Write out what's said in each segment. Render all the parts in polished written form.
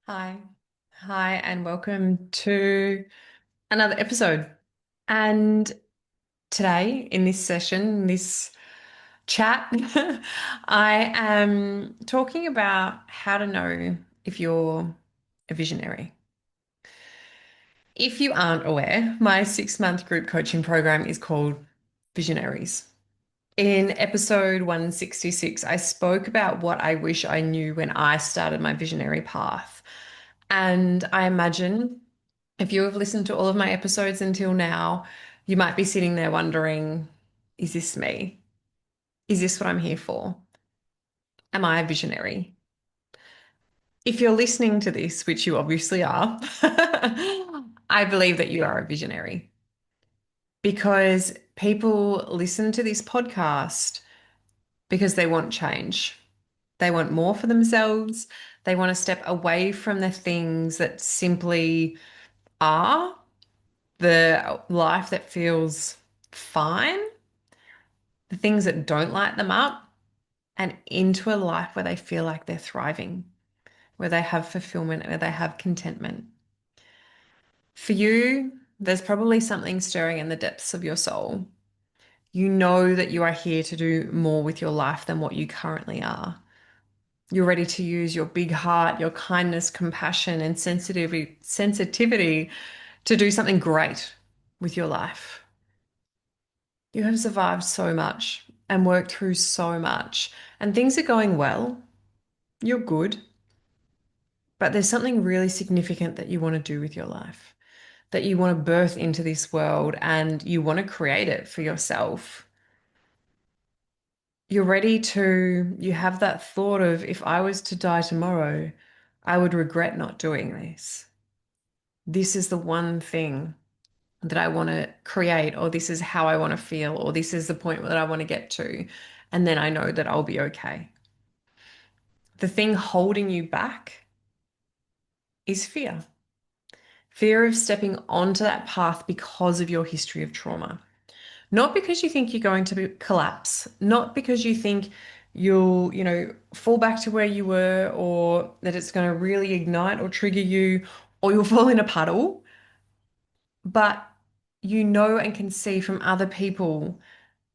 Hi. Hi, and welcome to another episode. And today, in this session, in this chat, I am talking about how to know if you're a visionary. If you aren't aware, my 6-month group coaching program is called Visionaries. In episode 166, I spoke about what I wish I knew when I started my visionary path. And I imagine if you have listened to all of my episodes until now, you might be sitting there wondering, is this me? Is this what I'm here for? Am I a visionary? If you're listening to this, which you obviously are, I believe that you are a visionary because people listen to this podcast because they want change. They want more for themselves. They want to step away from the things that simply are the life that feels fine, the things that don't light them up, and into a life where they feel like they're thriving, where they have fulfillment, where they have contentment. For you, there's probably something stirring in the depths of your soul. You know that you are here to do more with your life than what you currently are. You're ready to use your big heart, your kindness, compassion, and sensitivity to do something great with your life. You have survived so much and worked through so much, and things are going well. You're good, but there's something really significant that you want to do with your life, that you want to birth into this world and you want to create it for yourself. You have that thought of if I was to die tomorrow, I would regret not doing this. This is the one thing that I want to create, or this is how I want to feel, or this is the point that I want to get to. And then I know that I'll be okay. The thing holding you back is fear. Fear of stepping onto that path because of your history of trauma. Not because you think you're going to collapse, not because you think you'll, fall back to where you were or that it's going to really ignite or trigger you or you'll fall in a puddle, but you know and can see from other people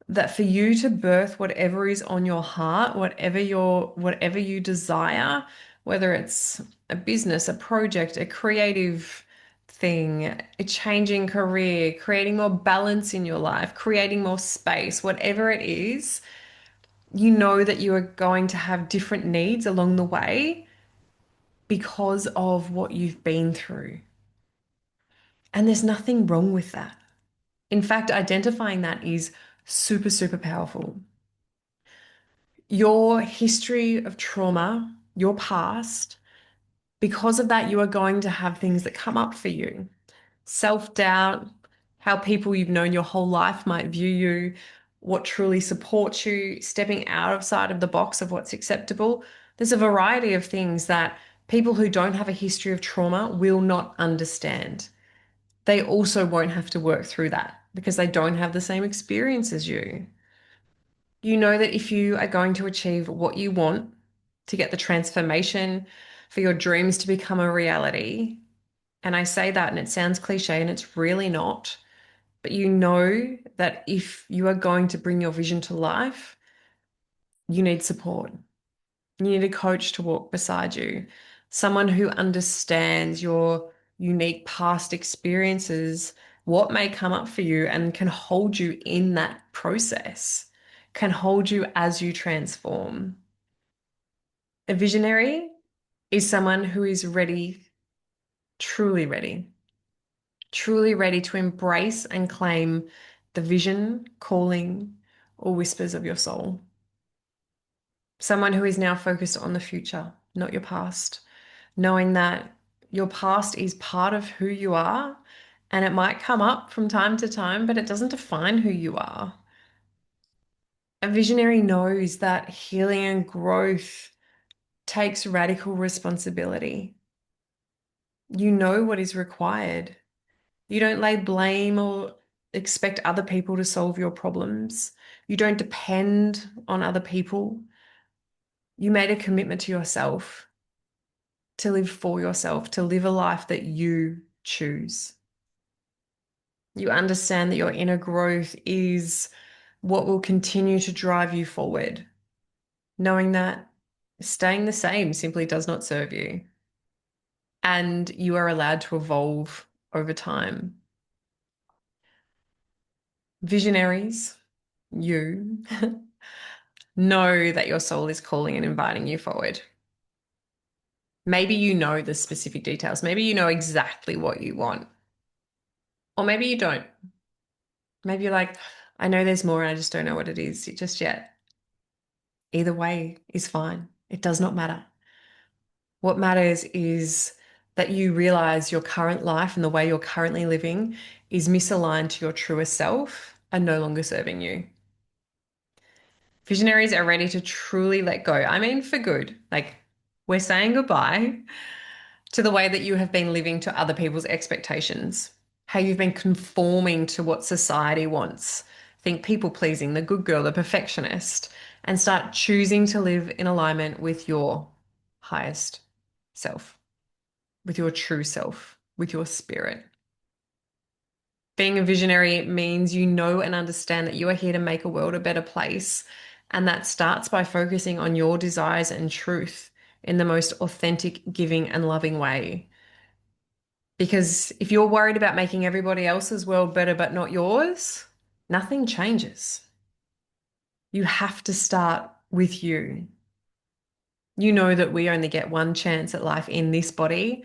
that for you to birth whatever is on your heart, whatever you desire, whether it's a business, a project, a creative thing, a changing career, creating more balance in your life, creating more space, whatever it is, you know that you are going to have different needs along the way because of what you've been through. And there's nothing wrong with that. In fact, identifying that is super, super powerful. Your history of trauma, your past, because of that, you are going to have things that come up for you. Self-doubt, how people you've known your whole life might view you, what truly supports you, stepping outside of the box of what's acceptable. There's a variety of things that people who don't have a history of trauma will not understand. They also won't have to work through that because they don't have the same experience as you. You know that if you are going to achieve what you want, to get the transformation for your dreams to become a reality, and I say that and it sounds cliche and it's really not, but you know that if you are going to bring your vision to life, you need support. You need a coach to walk beside you, someone who understands your unique past experiences, what may come up for you, and can hold you in that process, can hold you as you transform. A visionary is someone who is ready, truly ready, truly ready to embrace and claim the vision, calling, or whispers of your soul. Someone who is now focused on the future, not your past, knowing that your past is part of who you are and it might come up from time to time, but it doesn't define who you are. A visionary knows that healing and growth takes radical responsibility. You know what is required. You don't lay blame or expect other people to solve your problems. You don't depend on other people. You made a commitment to yourself to live for yourself, to live a life that you choose. You understand that your inner growth is what will continue to drive you forward, knowing that staying the same simply does not serve you. And you are allowed to evolve over time. Visionaries, you know that your soul is calling and inviting you forward. Maybe you know the specific details. Maybe you know exactly what you want. Or maybe you don't. Maybe you're like, I know there's more and I just don't know what it is just yet. Either way is fine. It does not matter. What matters is that you realize your current life and the way you're currently living is misaligned to your truest self and no longer serving you. Visionaries are ready to truly let go. I mean, for good. Like, we're saying goodbye to the way that you have been living to other people's expectations, how you've been conforming to what society wants. Think people pleasing, the good girl, the perfectionist, and start choosing to live in alignment with your highest self, with your true self, with your spirit. Being a visionary means you know and understand that you are here to make a world a better place. And that starts by focusing on your desires and truth in the most authentic, giving, and loving way. Because if you're worried about making everybody else's world better but not yours, nothing changes. You have to start with you. You know that we only get one chance at life in this body.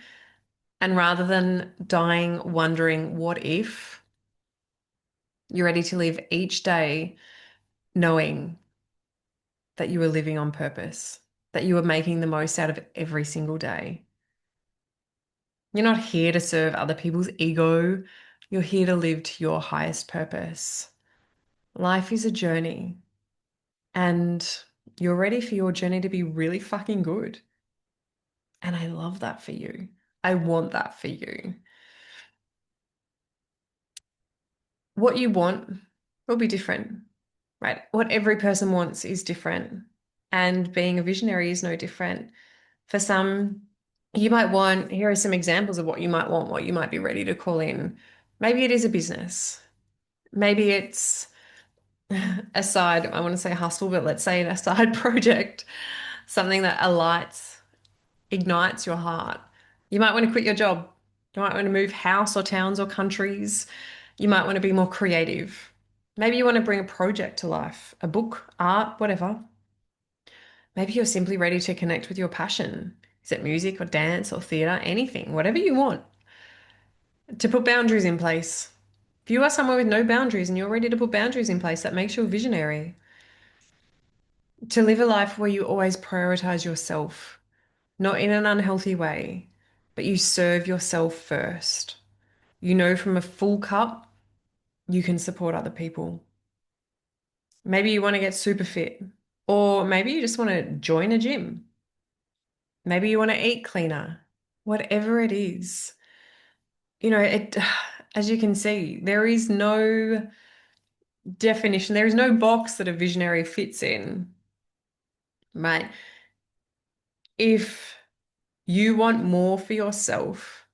And rather than dying wondering what if, you're ready to live each day knowing that you are living on purpose, that you are making the most out of every single day. You're not here to serve other people's ego. You're here to live to your highest purpose. Life is a journey, and you're ready for your journey to be really fucking good. And I love that for you. I want that for you. What you want will be different, right? What every person wants is different. And being a visionary is no different. For some, you might want, here are some examples of what you might want, what you might be ready to call in. Maybe it is a business. Maybe it's a side, I want to say hustle, but let's say a side project, something that ignites your heart. You might want to quit your job. You might want to move house or towns or countries. You might want to be more creative. Maybe you want to bring a project to life, a book, art, whatever. Maybe you're simply ready to connect with your passion. Is it music or dance or theatre? Anything, whatever you want. To put boundaries in place. If you are somewhere with no boundaries and you're ready to put boundaries in place, that makes you a visionary. To live a life where you always prioritize yourself, not in an unhealthy way, but you serve yourself first. You know from a full cup, you can support other people. Maybe you want to get super fit, or maybe you just want to join a gym. Maybe you want to eat cleaner. Whatever it is, it, as you can see, there is no definition, there is no box that a visionary fits in, right? If you want more for yourself,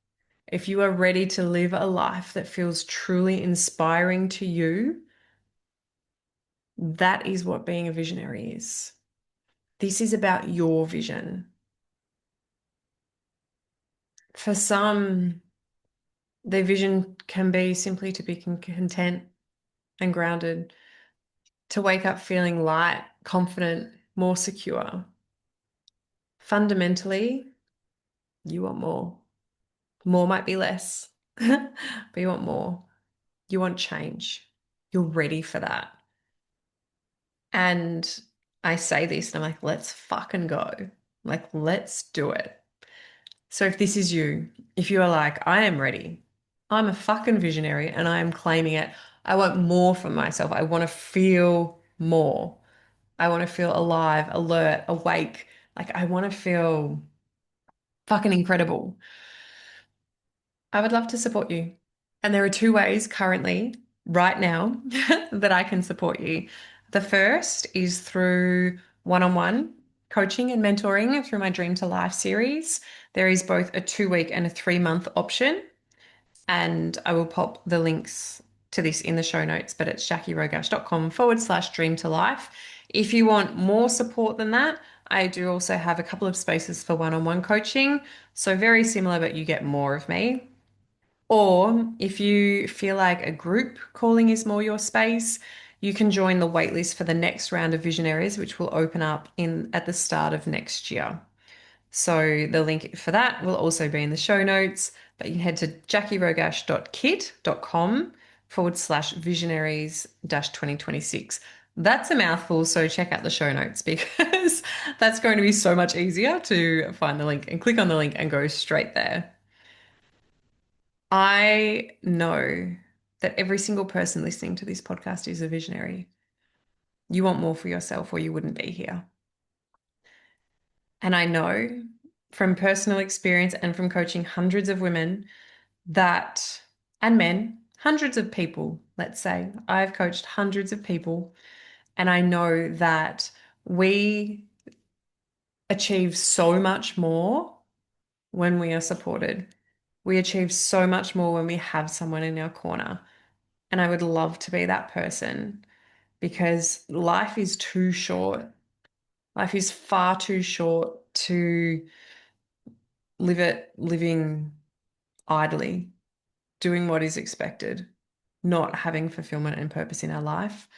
if you are ready to live a life that feels truly inspiring to you, that is what being a visionary is. This is about your vision. For some, their vision can be simply to be content and grounded, to wake up feeling light, confident, more secure. Fundamentally, you want more. More might be less, but you want more. You want change. You're ready for that. And I say this and I'm like, let's fucking go. Like, let's do it. So if this is you, if you are like, I am ready, I'm a fucking visionary and I am claiming it. I want more for myself. I want to feel more. I want to feel alive, alert, awake. Like, I want to feel fucking incredible. I would love to support you. And there are two ways currently, right now, that I can support you. The first is through one-on-one coaching and mentoring through my Dream to Life series. There is both a 2 week and a 3 month option. And I will pop the links to this in the show notes, but it's jackierogash.com/dream to life. If you want more support than that, I do also have a couple of spaces for one-on-one coaching. So very similar, but you get more of me. Or if you feel like a group calling is more your space, you can join the waitlist for the next round of Visionaries, which will open up in at the start of next year. So the link for that will also be in the show notes, but you can head to jackierogash.kit.com/visionaries 2026. That's a mouthful, so check out the show notes because that's going to be so much easier to find the link and click on the link and go straight there. I know that every single person listening to this podcast is a visionary. You want more for yourself or you wouldn't be here. And I know from personal experience and from coaching hundreds of women that, and men, hundreds of people, let's say, I've coached hundreds of people, and I know that we achieve so much more when we are supported. We achieve so much more when we have someone in our corner. And I would love to be that person because life is too short. Life is far too short to live it living idly, doing what is expected, not having fulfillment and purpose in our life.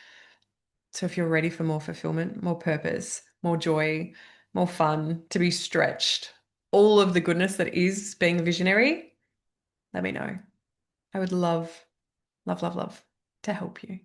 So if you're ready for more fulfillment, more purpose, more joy, more fun, to be stretched, all of the goodness that is being a visionary, let me know. I would love, love, love, love to help you.